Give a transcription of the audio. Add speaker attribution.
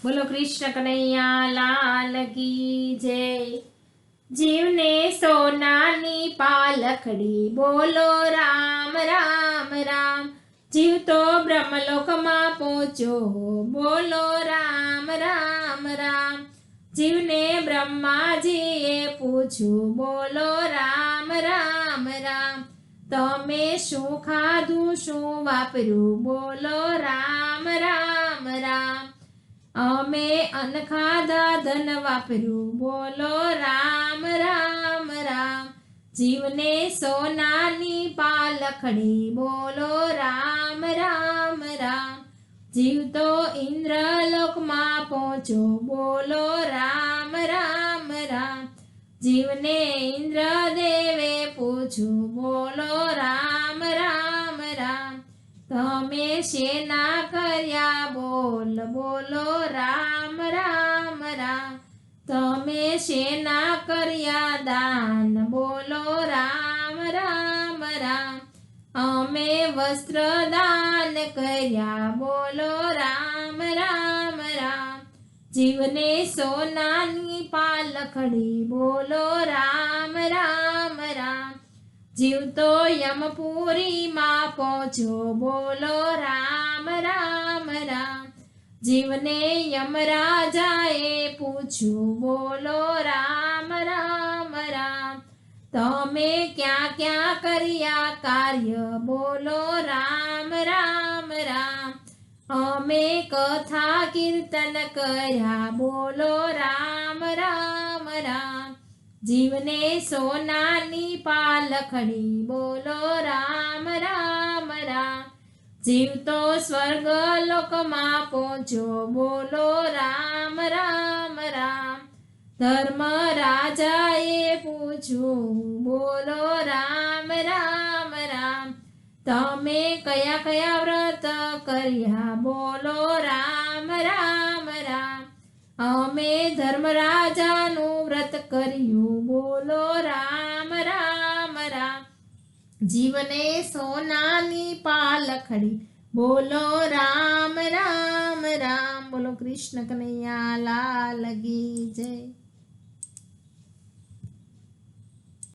Speaker 1: બોલો કૃષ્ણ કનૈયા લાલ કી જય। જીવને સોનાની પાલખડી બોલો રામ રામ રામ। જીવ તો બ્રહ્મલોકમાં પહોંચ્યો બોલો રામ રામ રામ। જીવને બ્રહ્માજીએ પૂછ્યું બોલો રામ રામ રામ। તમે શું ખાધું શું વાપર્યું બોલો રામ રામ રામ। અમે અન્ન ખાધા ધન વાપર્યું બોલો રામ રામ રામ। જીવને સોનાની પાલખડી બોલો રામ રામ રામ। જીવ તો ઇન્દ્રલોકમાં પહોંચ્યો બોલો રામ રામ રામ। જીવને ઇન્દ્રદેવે પૂછ્યું બોલો રામ રામ રામ। તમે શેના કર્યા બોલ બોલો રામ રામ રામ। તમે શેના કર્યા દાન બોલો રામ રામ રામ। અમે વસ્ત્ર દાન કર્યા બોલો રામ રામ રામ। જીવને સોનાની પાલખડી બોલો રામ રામ રામ। જીવ તો યમપુરીમાં પહોંચ્યો બોલો રામ રામ રામ। જીવને યમરાજાએ પૂછ્યું બોલો રામ રામ રામ। તમે ક્યાં ક્યાં કર્યા કાર્ય બોલો રામ રામ રામ। અમે કથા કીર્તન કર્યા બોલો રામ રામ રામ। જીવને સોનાની પાલખડી બોલો રામ રામ રામ। જીવ તો સ્વર્ગલોકમાં પહોંચ્યો બોલો રામ રામ રામ। ધર્મ રાજાએ પૂછ્યું બોલો રામ રામ રામ। તમે કયા કયા વ્રત કર્યા બોલો રામ રામ રામ। અમે ધર્મરાજાનું વ્રત કર્યું બોલો રામ રામ રામ। જીવને સોનાની પાલખડી બોલો રામ રામ રામ। બોલો કૃષ્ણ કનૈયા લાલ કી જય।